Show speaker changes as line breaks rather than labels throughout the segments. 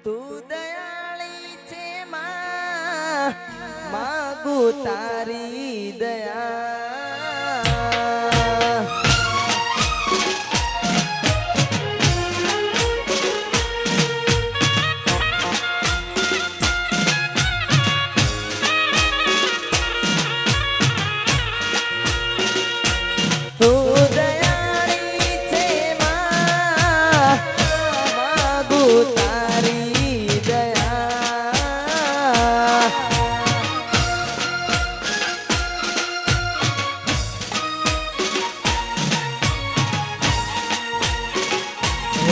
તું દયાળી છે માં, માગુ તારી દયા. તું દયાળી છે માં, માગુ તારી દયા.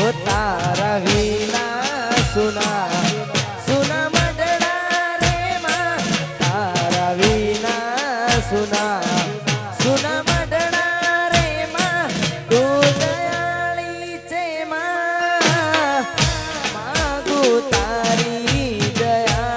ઓ તારા વિના સુના સુના મડડા રે માં, તારા વિના સુના સુના મડડા રે માં. તું દયાળી છે માં, માગુ તારી દયા.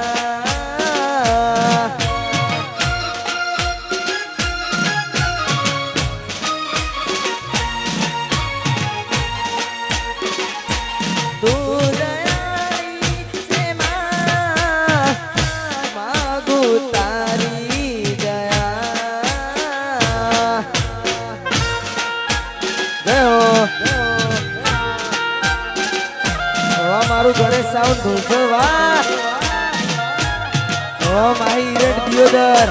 તું દયાળી છે માં, માગુ તારી દયા. જય હો. વાહ મારું ગણેશ સાઉન્ડ ધૂળતો વાહ. ઓ માહી હિરેડ દિયોદર.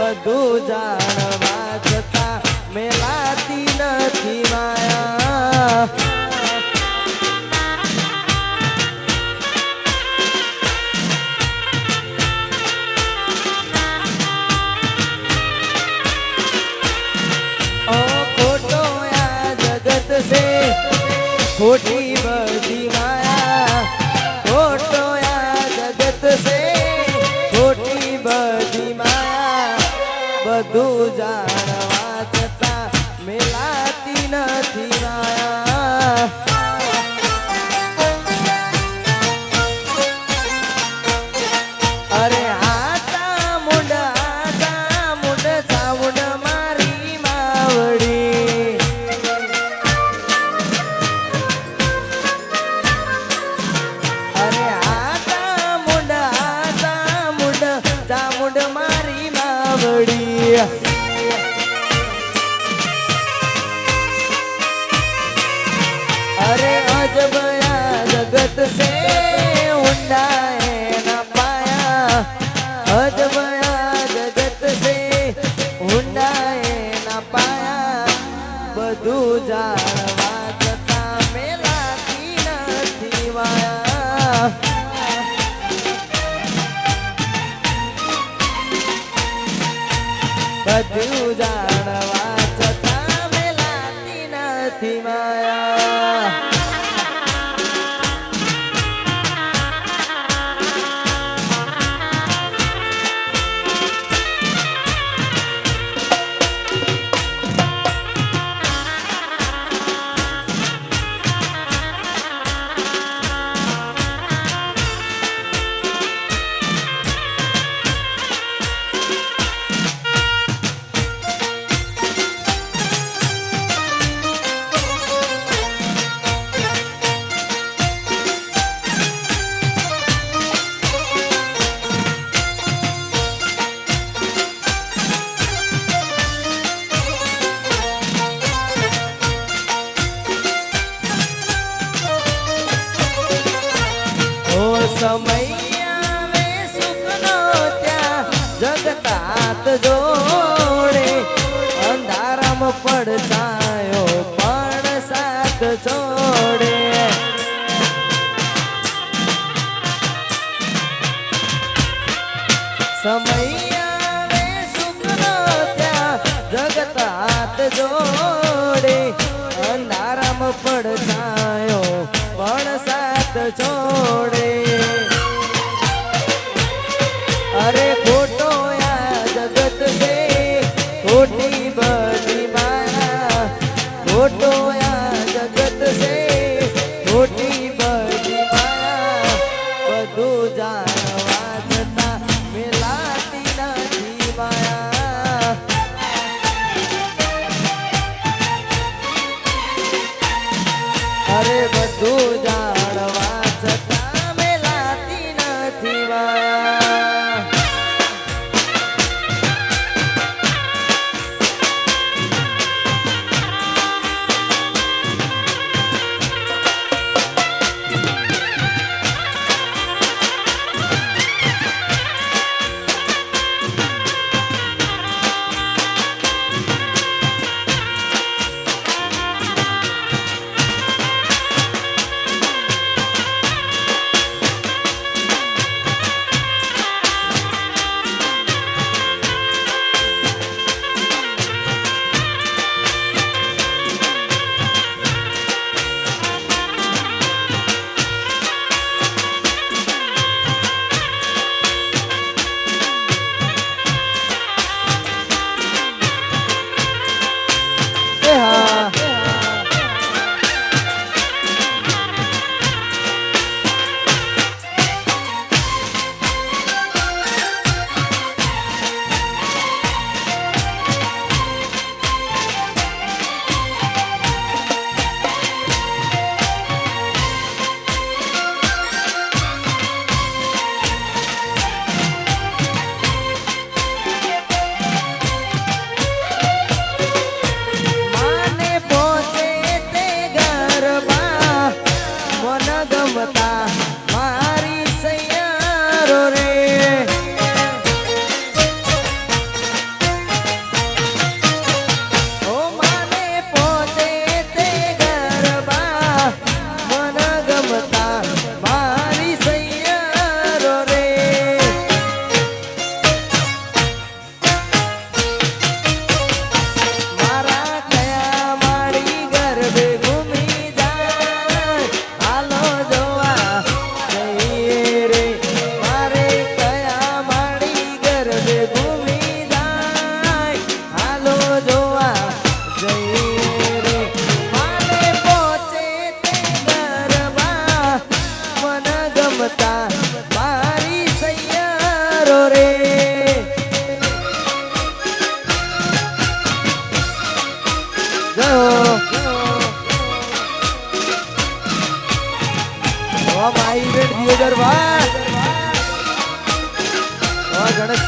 બધું જાણવા છતાં મેલાતી નથી માયા. ખોટો આ જગત છે ખોટી બધી માયા. ખોટો આ જગત છે ખોટી બધી માયા. બધું જાણવા છતાં મેલાતી નથી માયા. અરે આતા મુંડ ચામુંડ મારી માવડી. અરે આતા મુંડ ચામુંડ મારી માવડી. અરે અજબયા જગત સે ઊંડા એના પાયા. અજબયા જગત સે ઊંડા એના પાયા. બધું જાણવા છતાં મેલાતી નથી માયા. બધું જાણવા છતાં મેલાતી નથી માયા. સમય આવે સુખનો ત્યાં જગતાત જોડે. અંધારામાં પડછાયો પણ સાથ છોડે. સમય આવે સુખનો ત્યાં જગતાત જોડે. અંધારામાં પડછાયો પણ સાથ છોડે. અરે ખોટો આ જગત છે ખોટી બધી માયા. ખોટો આ જગત છે ખોટી બધી માયા. બધું જાણવા છતાં મેલાતી નથી માયા. અરે બધું જાણવા છતાં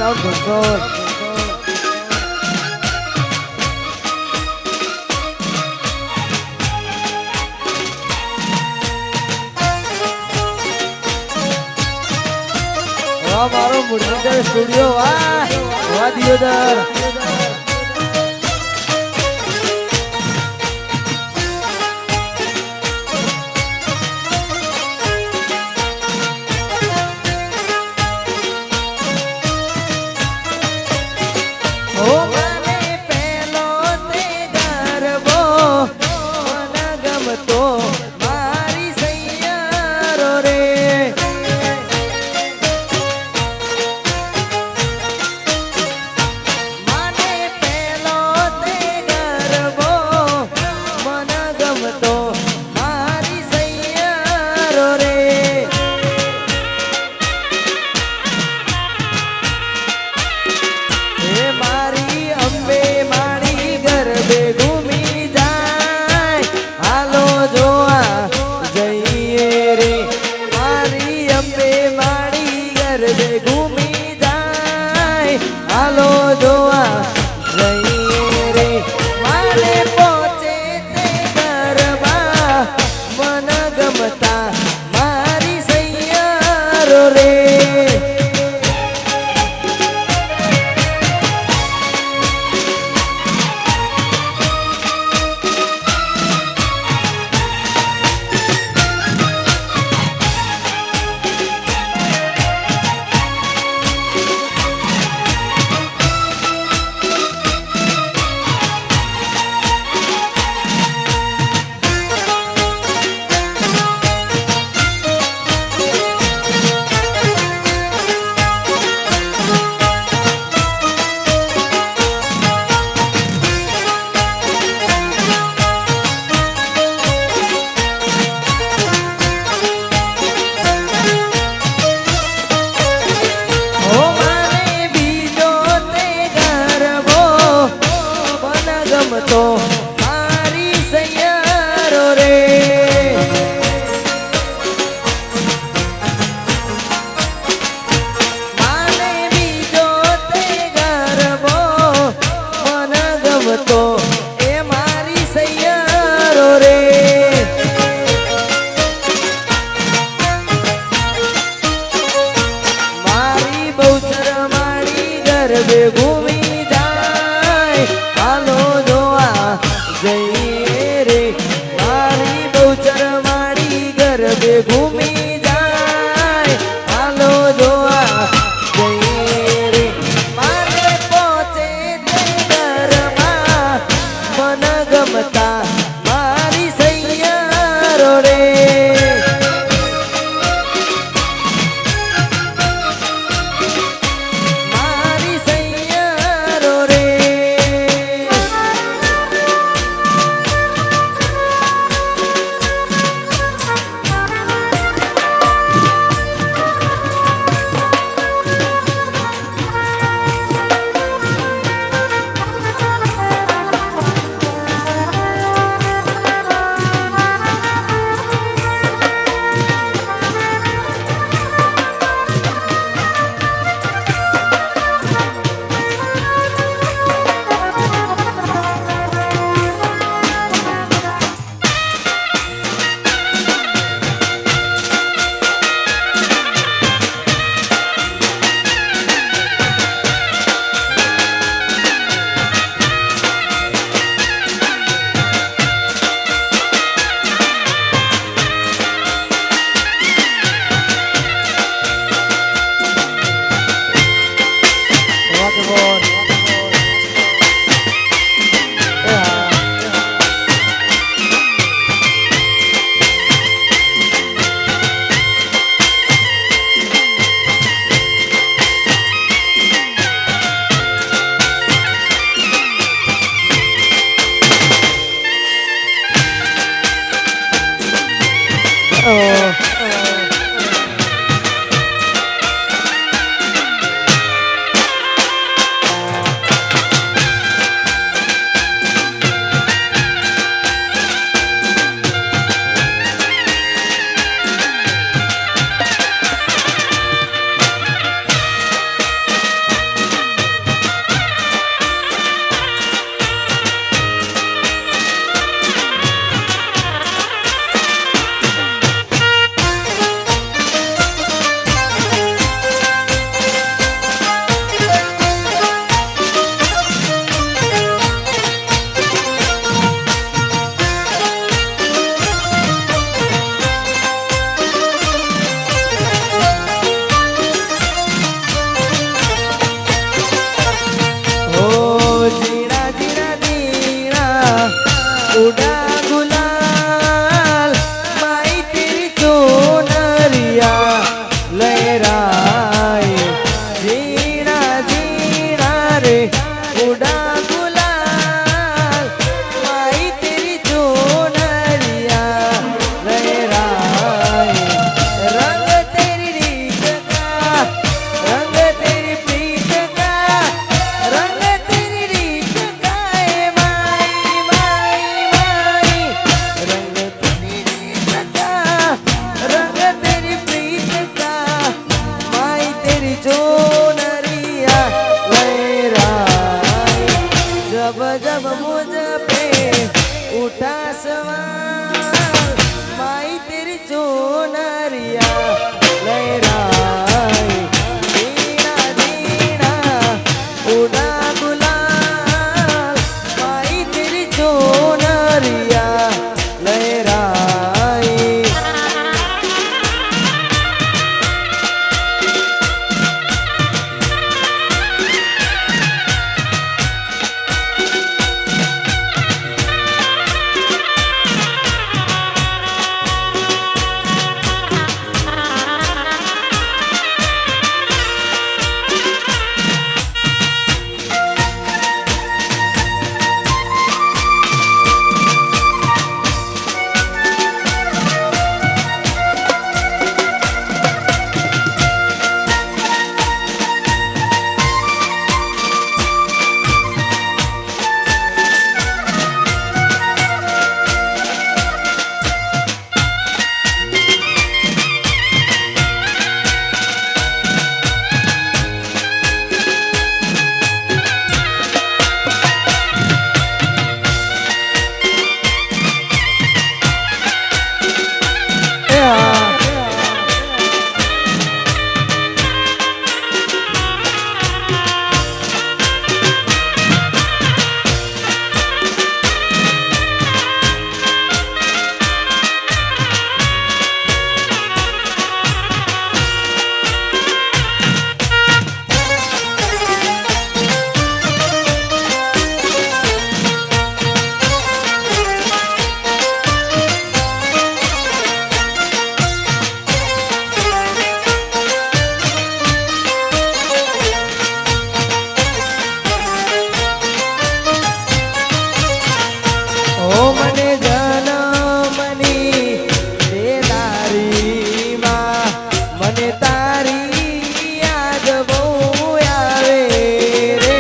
સાઉન્ડ ધૂનસોલ મારો મુરલીધર સ્ટુડિયો વાહ દિયોદર ઘૂમી જાય હાલો જોવા જઈએ રે મારે પહોંચે તે ઘરમાં મન ગમતા મારી સૈયારો રે તો મારી સૈયારો રે માને બીજો તે ગરબો મન ગમતો એ મારી સૈયારો રે મારી બહુચર મારી ગરબે ઘૂમી જાય હાલો જઈએ રે મારી બહુચર મારી ગરબે ઘૂમી જાય હાલો જોવા જઈએ રે મારે પહોંચે તે ઘરમાં उड़ा गुलाल माई तेरी चुनरिया लहराए रंग तेरी रीत का रंग तेरी प्रीत का रंग तेरी रीत का ए माई माई माई रंग तेरी रीत का रंग तेरी प्रीत का माई तेरी चुनरिया लहराए जब जब मुझ पे उठा सवाल माई तेरी चुनरिया लहराए दीना दीना उड़ा गुलाल माई तेरी चुनरिया लहराए ઓ મને જનમની દેનારી માં મને તારી યાદ બહુ આવે રે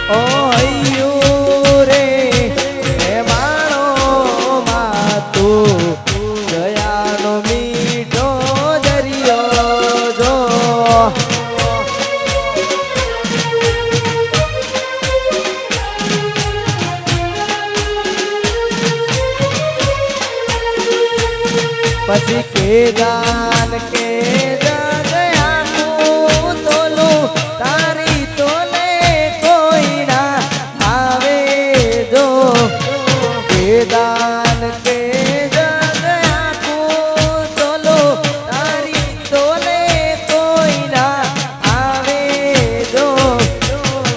ઓ હૈયું રે હે માણો માં તું દયાનો મીઠો દરિયો જો પછી કે દાન કે જગયાનું તોલું તારી તોલે કોઈ ના આવે જો કે દાન કે જગયાનું તોલું તારી તોલે કોઈ ના આવે જો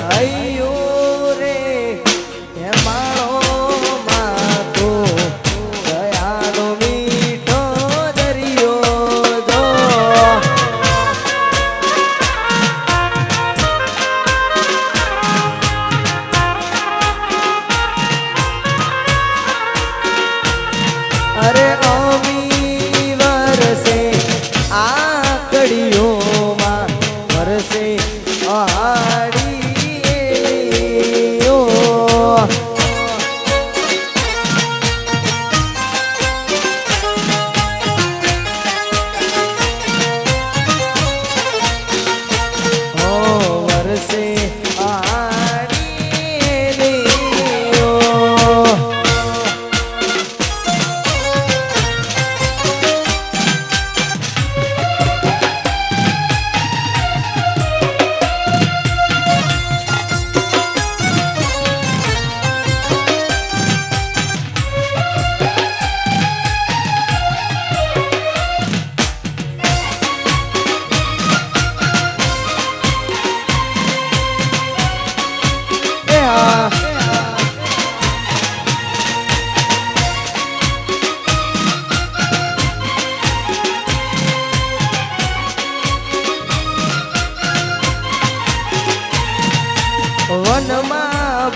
હૈયું રે હે માણો માં તું દયાનો મીઠો દરિયો જો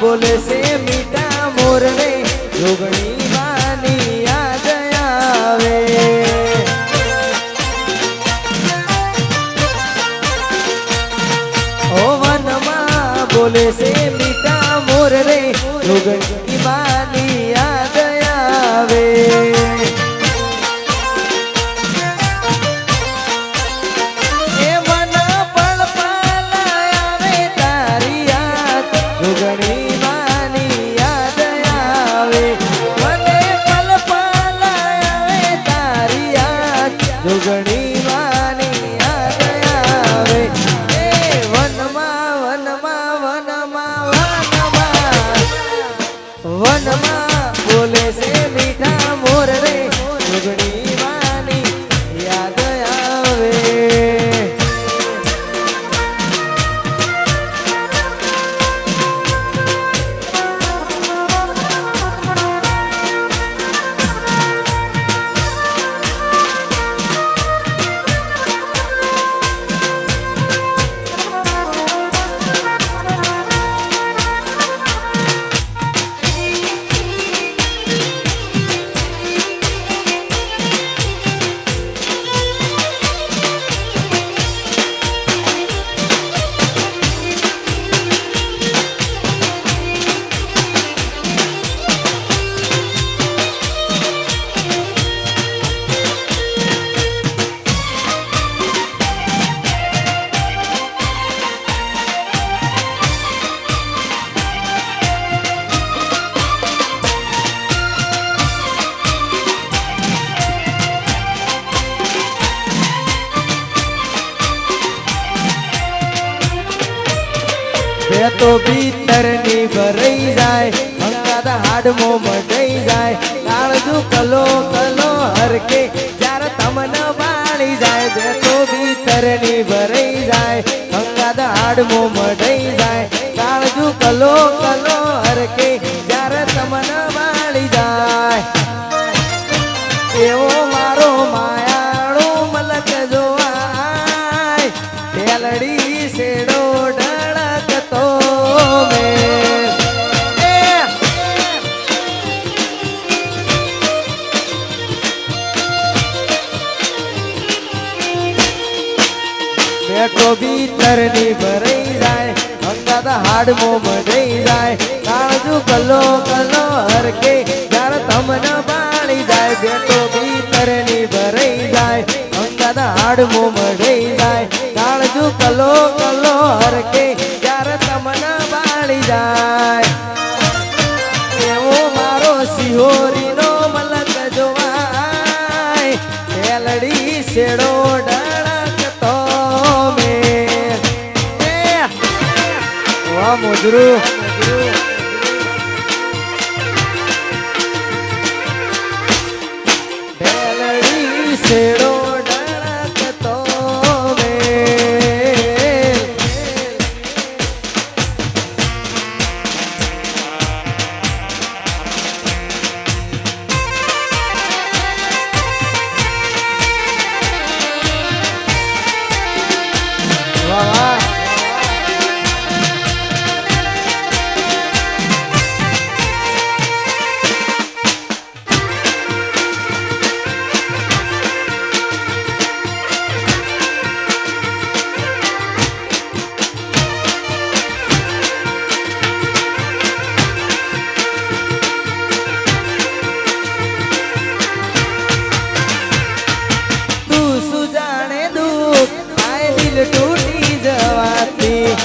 બોલે છે મીઠા મોર રે જોગણી માની યાદ આવે ઓ વનમાં બોલે છે મીઠા મોર રે જોગણી માની યાદ આવે જોગણી માની યાદ આવે એ વનમાં વનમાં વનમાં બોલે છે મીઠા મોર રે જોગણી માની યાદ આવે તો ભીતરની ભરાઈ જાય અંગાત હાડમો મઢાઈ જાય કાળજુ કલો કલો હરકે જ્યારે તમને વાળી જાય બે તો ભીતરની ભરાઈ જાય અંગાત હાડમો મઢાઈ જાય કાળજુ કલો કલો હરકે જ્યારે તમને વાળી જાય એવો મારો માયાળો મલક જોવાય તેલડી શેડો ઢળકતો બેઠો ભીતરની ભરાઈ જાય અંગાત હાડમો મઢાઈ જાય કાળજુ કલો કલો હરકે જ્યારે તમને બાળી જાય બેઠો ભીતરની ભરાઈ જાય અંગાત હાડમો મઢાઈ જાય કાળજુ કલો કલો હરકે જ્યારે તમને બાળી જાય એવો મારો સિહોરીનો મલક જોવાય મેલડી શેડો ઢળકતો વાહ મોજરું મેલડી શેડો ઢળકતો વાહ તૂટી જવાથી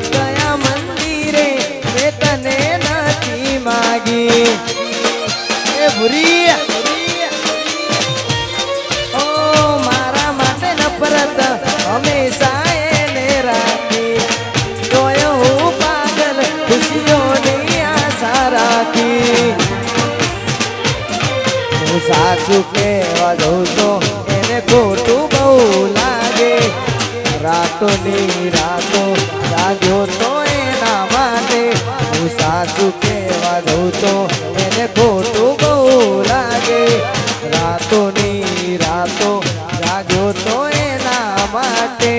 કયા મંદિરે મેં તને નથી માગી એ ભૂરી ઓ મારા માટે નફરત હંમેશા એને રાખી તોય હું પાગલ ખુશીઓની આશા રાખી હું સાચું કહેવા દઉં તો એને ખોટું બહુ લાગે રાતોની રાતો જાગ્યો તો એના માટે હું સાચું કહેવા દઉં તો એને ખોટું બહુ લાગે રાતોની રાતો જાગ્યો તો એના માટે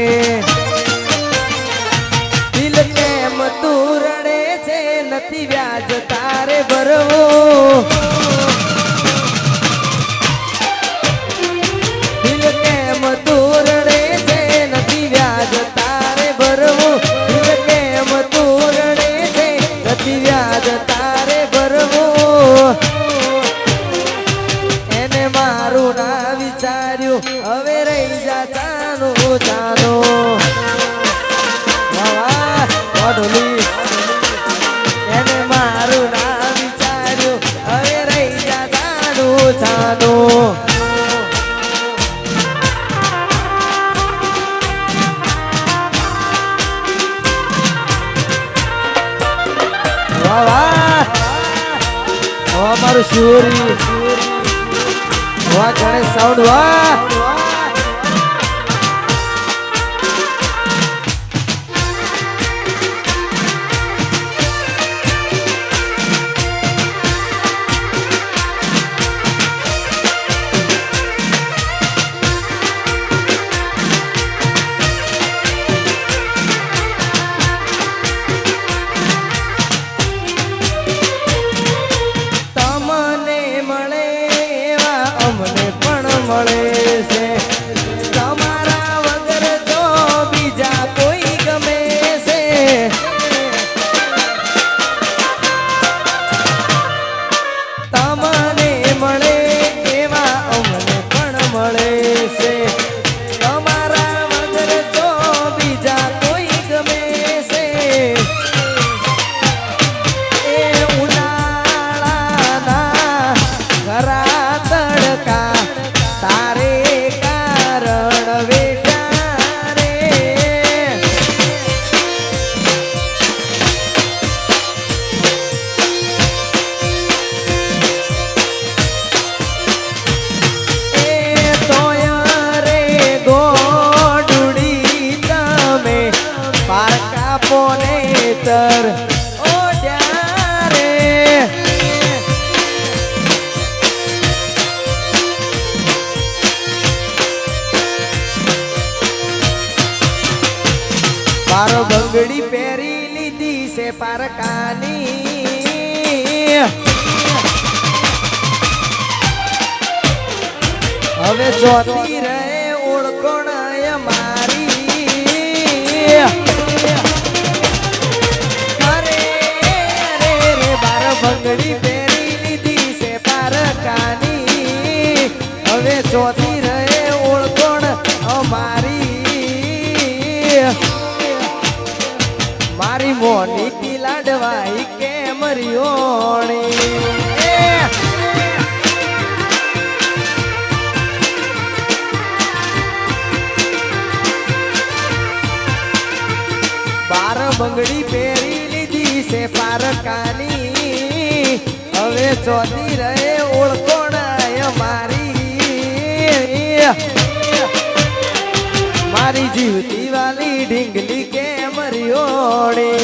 દિલ કેમ તું રડે છે નથી કરવાનું. વાહ વાહ મારું શિવરી વાહ ગણેશ સાઉન્ડ વાહ મળે છે તમારા વગર તો બીજા કોઈ ગમે છે. તમને મળે એવા અમને પણ મળે છે તમારા વગર તો બીજા કોઈ ગમે છે. એ ઉનાળાના ઘરા તડકા તારે કારણ વેઠા રે. એ તોય રે ગોડુડી તમે પારકા પોને તર ઓડ્યા રે. મારો બંગડી પહેરી લીધી છે પારકાની. હવે જોતી રહે ઓળખણ મારી. અરે રે રે મારો બંગડી પહેરી લીધી છે પારકાની. હવે જોતી રહે ઓળખણ અમારી. મારી મોની તી લાડવાઈ કેમ રિયોણી. બાર બંગડી પહેરી લીધી છે પારકાની. હવે ચોથી રહે ઓળખોણ મારી. મારી જીવતી વાલી ઢીંગલી કેમ રિયોણી.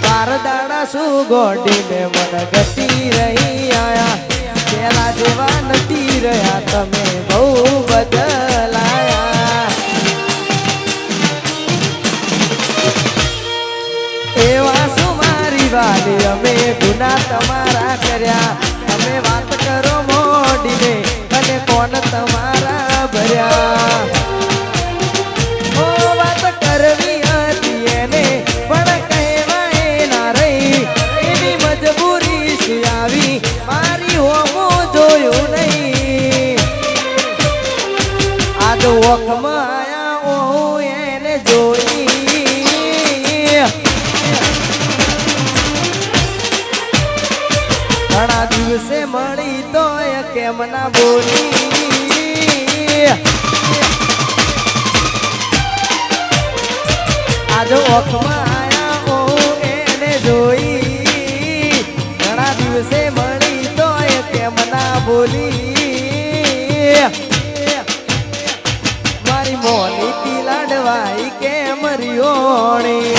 બાર દાડા શું ગોડીને મન ગતી રહી આયા. પેલા જેવા નથી રહ્યા તમે બહુ બદલાયા. એવા શું મારી વાલી અમે ગુના તમારા કર્યા. તમે વાત કરો મોડીને અને કોણ તમારા ભર્યા. ઓ વાત કરવી હતી એને પણ કહેવાય ના રહી. એની મજબૂરી શું આવી મારી હોમું જોયું નહીં. આજ વખમાં આયા હું એને જોઈ. ઘણા દિવસે મળી તો કેમ ના બોલી. આજ ઓખમાં આયા હું એને જોઈ. ઘણા દિવસે મળી તો કેમ ના બોલી. મારી મોની તી લાડવાઈ કેમ રિયોણી.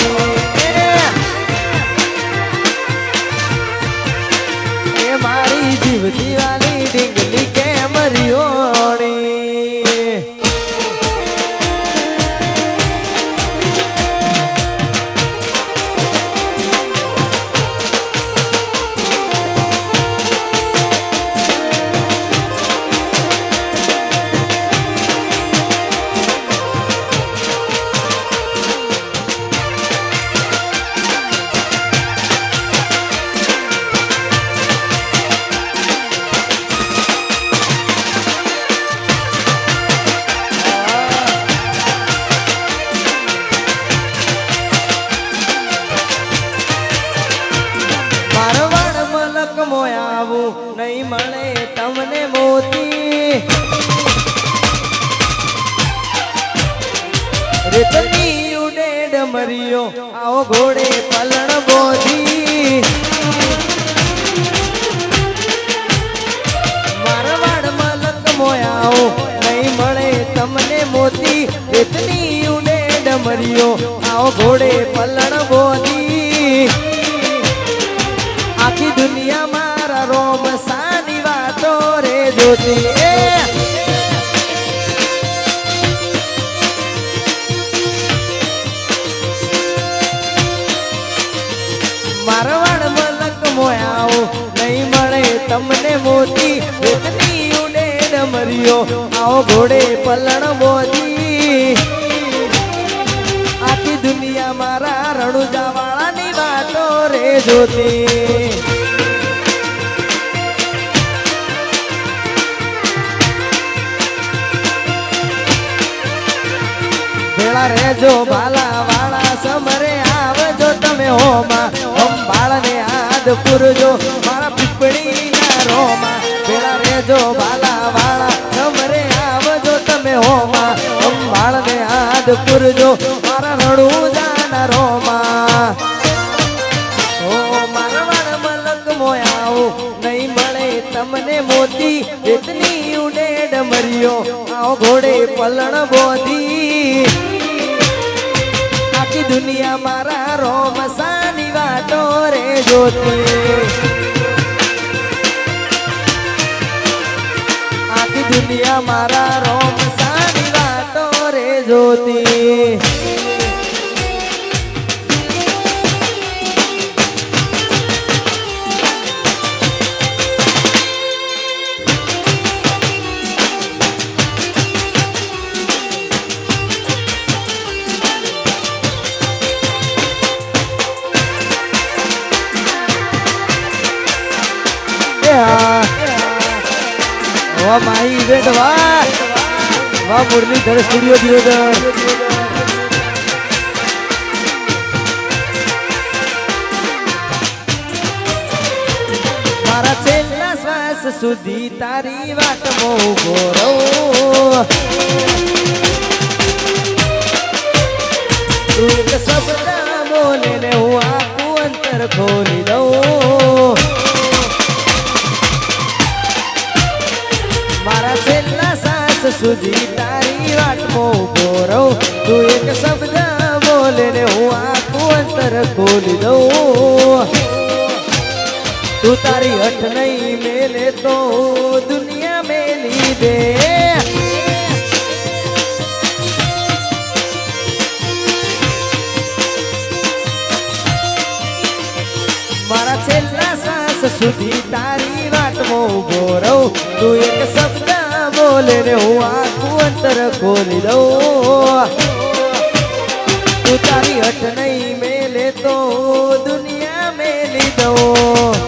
મારી જીવતી વાલી ઢીંગલી કેમ રિયોણી. રેતની ઉડે ડમરીઓ આવો ઘોડે પલણ બોધી મારવાડ મલક મોયાઓ નહીં મળે તમને મોતી રેતની ઉડે ડમરીઓ આવો ઘોડે પલણ બોધી આખી દુનિયા મારા રોમ સાની વાતો રે જોતી મારવાડ મલક મોયાઓ નહીં મળે તમને મોતી રેતની ઉડે ડમરીઓ આવો ઘોડે પલણ બોધી આખી દુનિયા મારા રણુજા વાળાની વાતો રે જોતી ભેળા રેજો ભાલા વાળા સમરે આવજો તમે હોમાં બાળને આદ પુરજો મારા પીપળીના રોમાં ભેળા રેજો ભાલા વાળા સમરે આવજો તમે હોમાં બાળને આદ પુરજો મારા રણુજાના રોમાં ઓ મારવાડ મલક મોયાઓ નહીં મળે તમને મોતી રેતની ઉડે ડમરીઓ આવો ઘોડે પલણ બોધી આખી દુનિયા મારા રોમ સાની વાતો રે જોતી આખી દુનિયા મારા રોમ સાની વાતો રે જોતી વાહ માહી ઇવેન્ટ વાહ મુરલીધર સ્ટુડિયો દિયોદર મારા છેલ્લા શ્વાસ સુધી તારી વાટમાં ઉભો રહું તું એક શબ્દ બોલે ને હું આખું અંતર ખોલી દઉં મારા છેલ્લા સાસ સુધી તારી વાટમાં ઉભો રહું તું એક શબ્દ બોલે ને હું આખું અંતર ખોલી દઉં તું તારી હઠ નહીં મેલે તો દુનિયા મેલી દે મારા છેલ્લા સાસ સુધી તારી વાટમાં ઉભો રહું તું એક શબ્દ બોલે ને હું આખું અંતર ખોલી દઉં તું તારી હઠ નહીં મેલે તો દુનિયા મેલી દઉં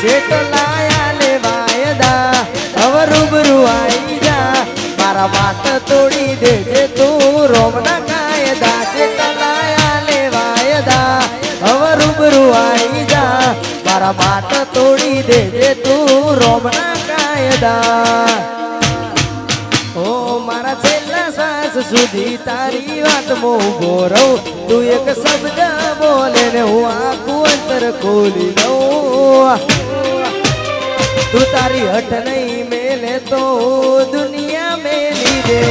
જેટલાયા લે વાયદા હવે રૂબરૂ આવી જા મારા વાત તોડી દેજે તું રોમના કાયદા જેટલાયા લે વાયદા હવે રૂબરૂ આવી જા મારા વાત તોડી દેજે તું રોમના કાયદા ઓ મારા છેલ્લા શ્વાસ સુધી તારી વાતમાં ઉભો રહું તું એક શબ્દ બોલે ને હું આખું અંતર ખોલી દઉં તું તારી હઠ નહીં મેલે તો દુનિયા મેલી દે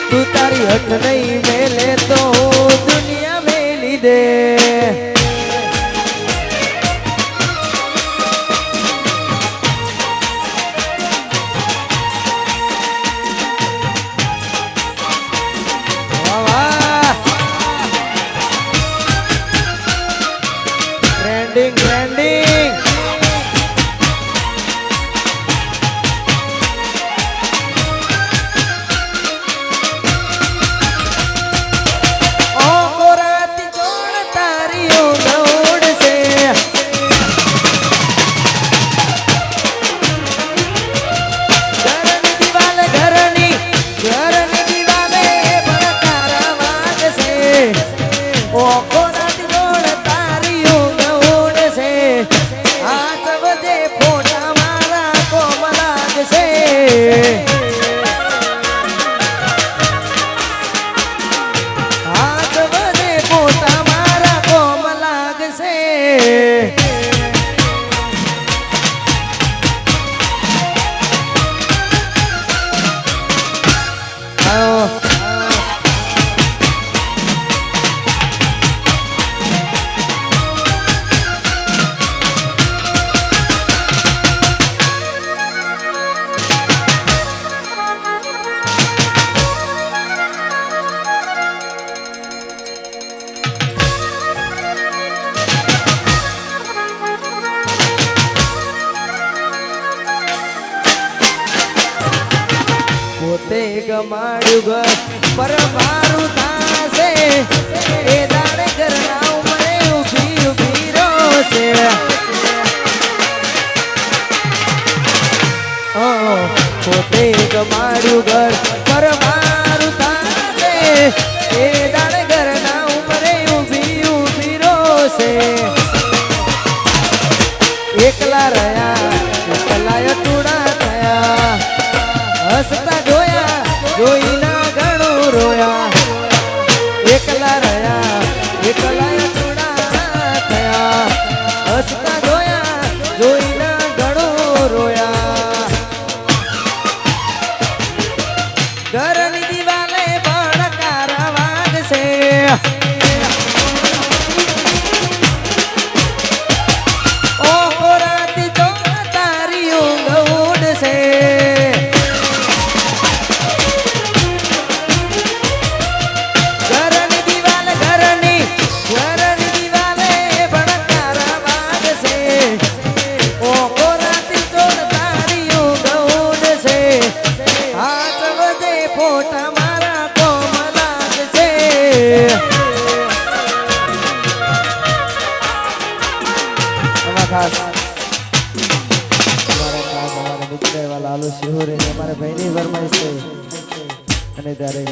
તું તારી હઠ નહીં મેલે તો દુનિયા મેલી દે Trending oh korati jod tariyo dod se garani diwale garani diwale bada karawag se oh korati jod tariyo ગમાડ્યું ઘર પર મારું થાશે એ દાડે ઘરના ઉમરે ઊભી ઊભી રોશે પોતે ગમાડ્યું ઘર પર મારું થાશે એ દાડે ઘરના ઉમરે ઊભી ઊભી રોશે એકલા રહ્યા એકલા ટુડા થયા હસતા જોયા જોઈના ઘણું રોયા એકલા રહ્યા એકલા ટુડા થયા હસતા જોયા જોઈના ઘણું રોયા ઘરની દિવાલે ભણકાર વાગશે ફોટા મારા તો મલાગશે ખાસ અમારા મિત્ર એવા લાલુ શિહોર અમારા ભાઈની ફરમાઈશ છે અને ત્યારે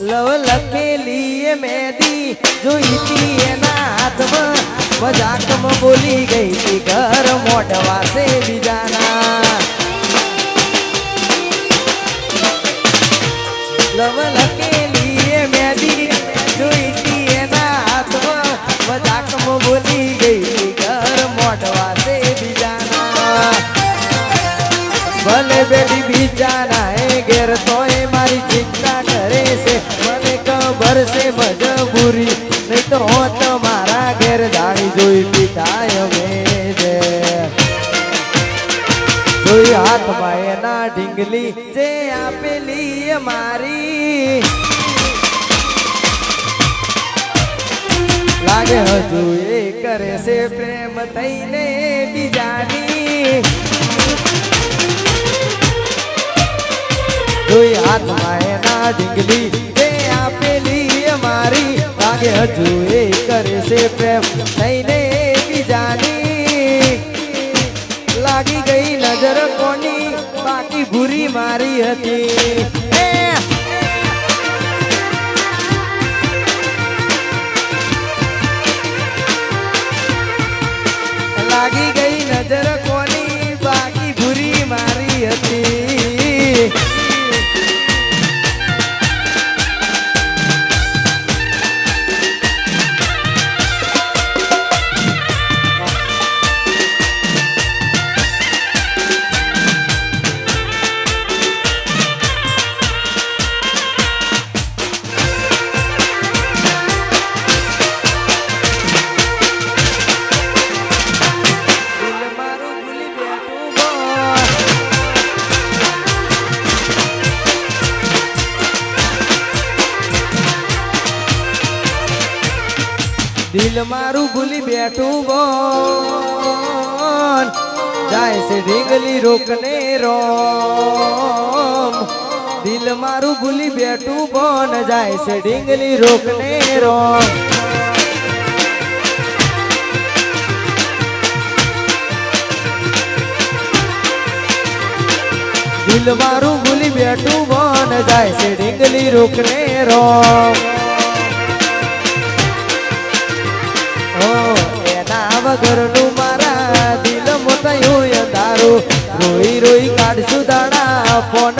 લવ લખેલી મેદી જોઈ હતી એના હાથમાં મજાકમાં બોલી ગઈ હતી ઘર મોઢવા છે બીજાના લવ લખેલી મેદી જોઈ હતી એના હાથમાં મજાકમાં બોલી ગઈ હતી ઘર મોઢવા છે બીજાના ભલે બેટી બીજાના એ ઘેર તોય મારી ચિંતા કરે છે મને ખબર છે મજબૂરી નહીં તો હોત મારા ઘેર જાણી જોઈ પીતાય અમે છે જોઈ હાથમાં એના ઢીંગલી જે આપેલી મારી લાગે હજુ એ કરે છે પ્રેમ થઈને બીજાની જોઈ હાથમાં એના ઢીંગલી જે આપેલી મારી લાગે હજુ એ કરે છે પ્રેમ થઈને બીજાની લાગી ગઈ નજર કોની બાકી ભૂરી મારી હતી લાગી ગઈ નજર કોની બાકી ભૂરી મારી હતી દિલ મારું ભૂલી બેઠું બોન જાય છે ઢીંગલી રોકને રોમ દિલ મારું ભૂલી બેઠું બોન જાય છે ઢીંગલી રોકને રોમ દિલ મારું ભૂલી બેઠું બોન જાય છે ઢીંગલી રોકને રોમ એના વગરનું મારા દિલ મોટયું તારું રોઈ રોઈ કાઢશું દાડા ફોન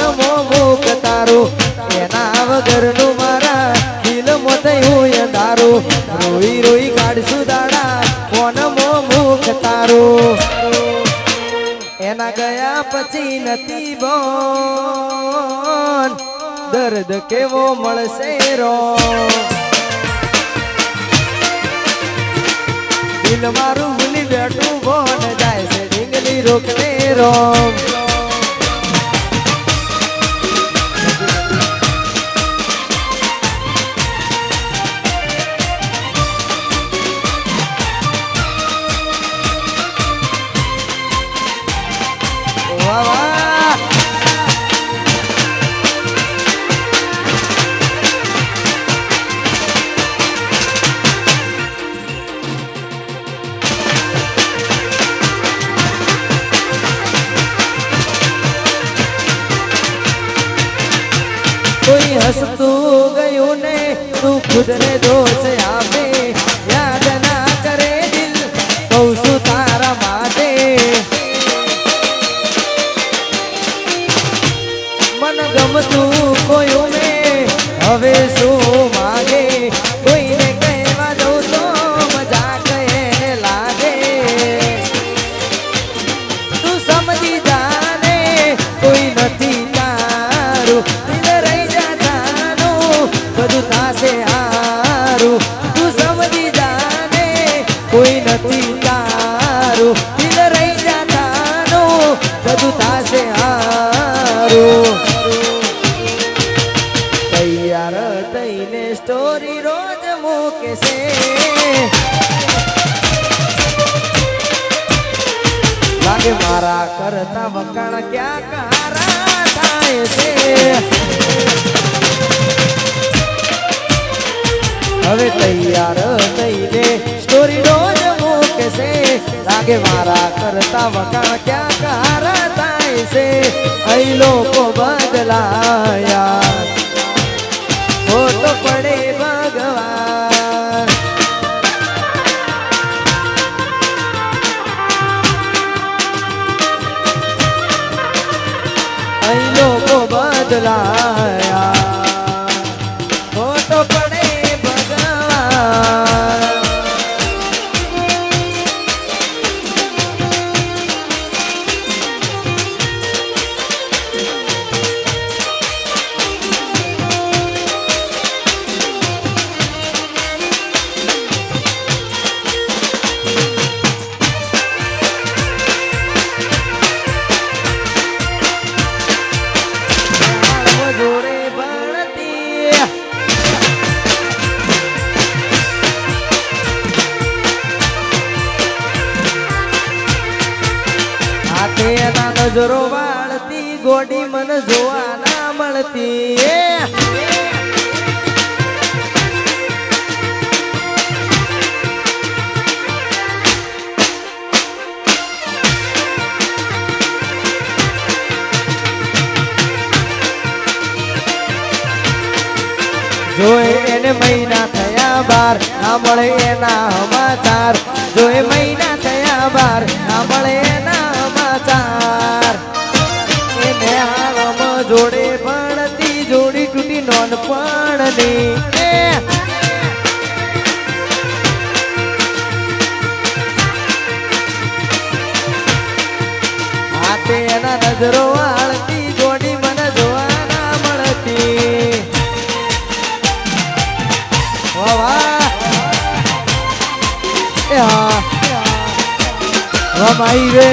મોક તારું એના વગરનું મારા દિલ મોટયું તારું રોઈ રોઈ કાઢશું દાડા ફોન મોક તારું એના ગયા પછી નથી બોન દર્દ કેવો મળશે રો દિલ મારું ભૂલી બેઠું બોન જાય છે ઢીંગલી રોકને રોમ રસતું ગયું ને તું ખુદ ને દોષ આપે યાદ ના કરે દિલ કહું છું તારા માટે મન ગમતું કોયું ને હવે શું માગે કોઈને કહેવા દઉં તો મજાક એને લાગે તું સમજી જાને કોઈ નથી તારું દિલ રહી જા જાનું બધું થાશે હારું તું સમજી જાને કોઈ નથી તારું દિલ રહી જા જાનું બધું થાશે હારું તૈયાર થઈને સ્ટોરી રોજ મૂકે છે લાગે મારા કરતા વખાણ ક્યાં કારા થાય છે હવે તૈયાર થઈને સ્ટોરી રોજ મૂકે છે લાગે મારા કરતા વખાણ ક્યાં કારા થાય છે અહીં લોકો બદલાયા ખોટો પડે ભગવાન અહીં લોકો બદલાયા ખોટો પડે ભગવાન જોડે ભણતી હાથે એના નજરો વાળતી ગોડી મન જોવા ના મળતી જોએ એને મહિના થયા બાર ના મળે એના સમાચાર જોએ મહિના થયા બાર ના મળે એના સમાચાર એને હાલમ જોડે ભણતી જોડી તૂટી નોનપણની હાથે એના નજરો વાળતી જોડી મને જોવા ના મળતી માઈ રે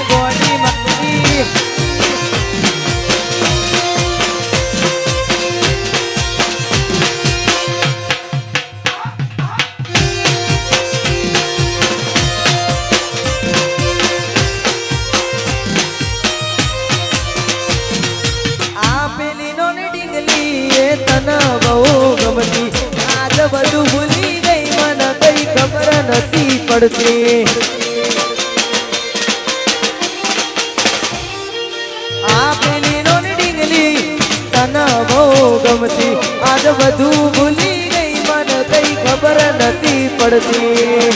ગોડી મસ્તી તને બહુ ગમતી આજ બધું ભૂલી ગઈ મને કઈ ખબર નથી પડતી આ પેલી નો ડીંગલી તને બહુ ગમતી આજ બધું ભૂલી ગઈ મને કઈ ખબર નથી પડતી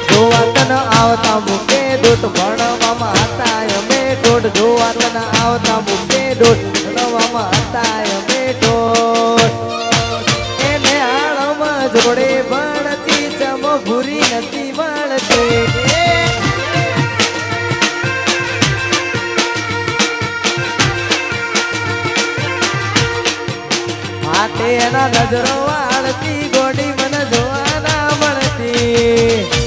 જોવા તને આવતા મૂકે દોટ ભણવામાં હતા અમે દોટ જોવા તને આવતા મૂકે દોટ ભણવામાં હતા અમે દોટ એને આળમાં જોડે ભણતી ચમ ભૂરી નથી મળતી હાથે એના નજરો વાળતી ગોડી મને જોવા ના મળતી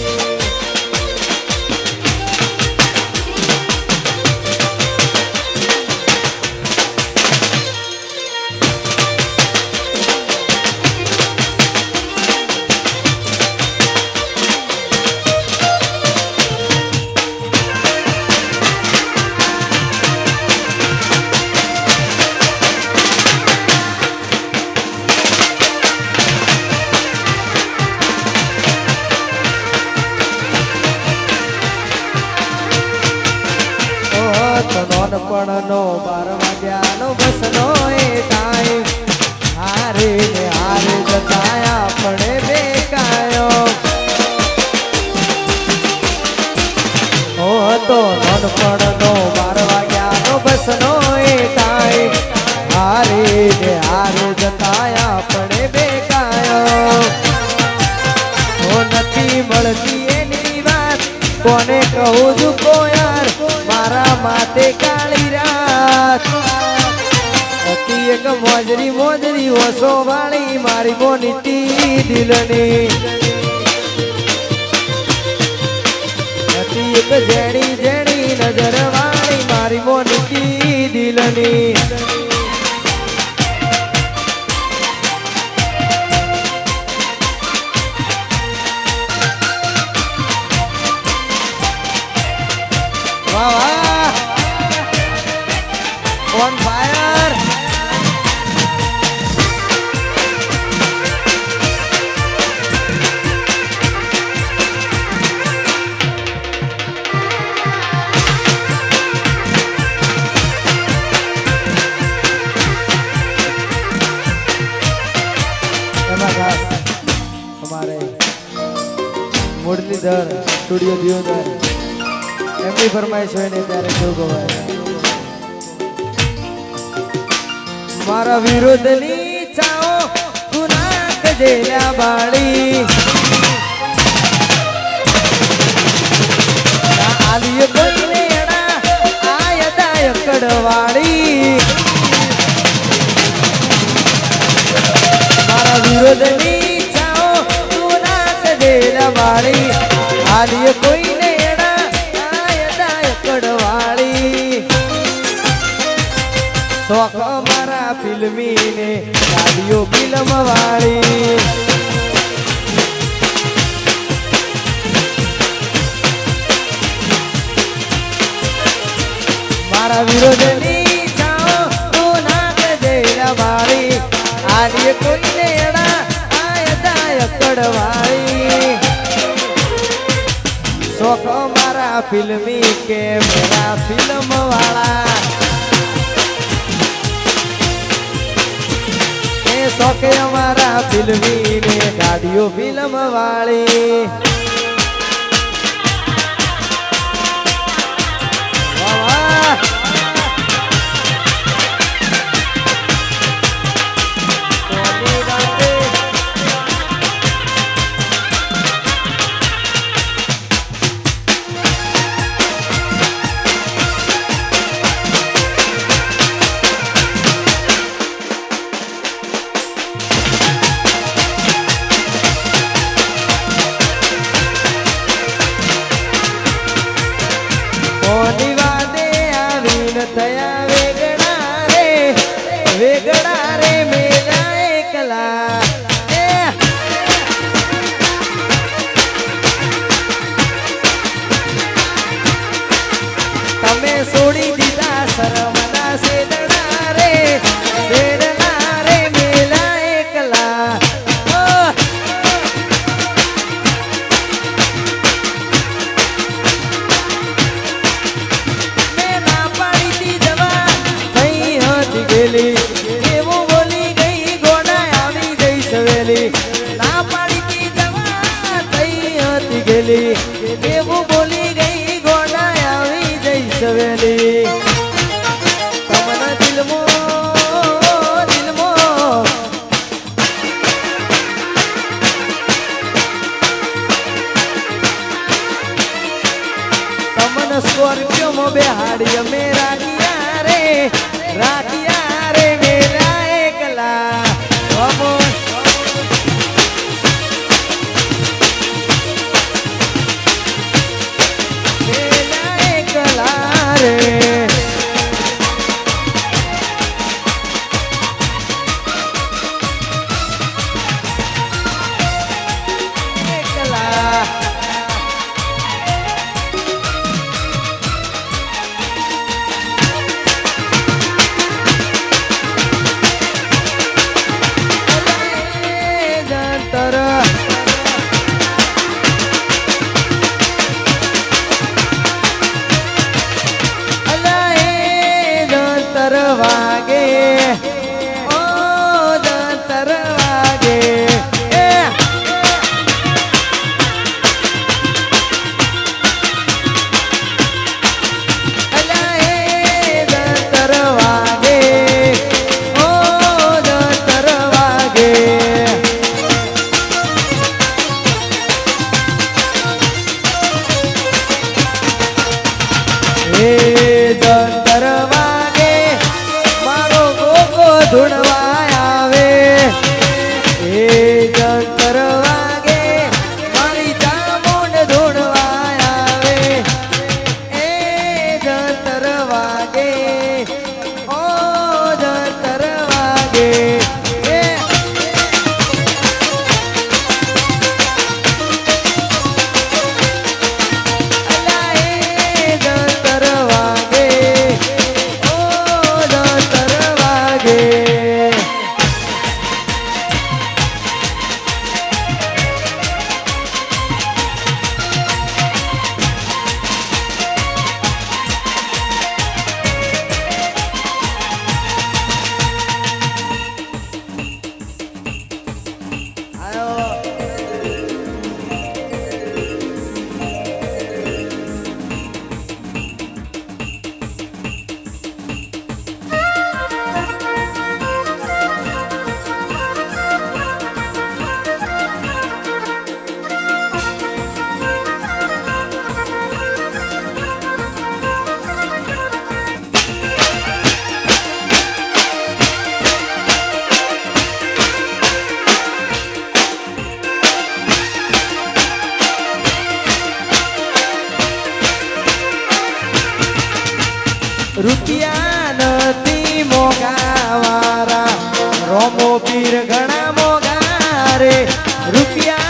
નોનપણનો 12 વાગ્યાનો બસનો એ ટાઈમ હારે ને હારે જતા આપણે બેકાયો ઓ હતો નોનપણનો 12 વાગ્યાનો બસનો એ ટાઈમ હારે ને હારે જતા આપણે બેકાયો ઓ નથી મળતી એની વાત કોને કહું છું કો યાર મારા માથે કાળી રાત હતી એક મોજરી મોજરી ઓસો વાળી મારી મોનીતી દિલની હતી એક જેણી જેણી નજર વાળી મારી મોનીતી દિલની વાહ વાહ ઓન ફાયર એમાં ખાસ અમારે મુરલીધર સ્ટુડિયો દિયોદર એમની ફરમાઈશ હોય ને ત્યારે કેવું ગવાય મારા વિરોધની ચાઓ ગુનાક જેલા બાળી આલિય કોઈને એડા આયદાય કડવાળી મારા વિરોધની ચાઓ ગુનાક જેલા બાળી આલિય કોઈને શોખ મારા ફિલ્મી ને ગાડીઓ ફિલ્મ વાળી મારા વિરોધની ચાઓ તું નાક જઈલા વાળી આલી કોઈને એડા આયદાય કડવાળી શોખ મારા ફિલ્મી કે મેરા ફિલ્મ વાળા શોખે અમારા ફિલ્મી ને ગાડીઓ ફિલ્મ વાળી થયા વેગડા રે મેરા એકલા તમે છોડી દીધા શરમના શેડડા રે મેરા એકલા એવું બોલી ગઈ ગોડા આવી જઈ સવેલી ના પાડી જવા થઈ હતી ગેલી એવું બોલી ગઈ ગોડા આવી જઈ સવેલી તમને દિલમો તમને સ્કોર્પિયો માં બેહાડી અમે રાખ્યા રે મેરા એકલા મેરા એકલા રે એકલા જંતર વાગે મારો ગોગો ધૂણવા આવે એ જંતર વાગે મારી ચામુંડ ધૂણવા આવે એ જંતર વાગે ઓ જંતર વાગે રૂપિયા નથી મોગા વારા રોમો પીર ઘણા મોગા રે રૂપિયા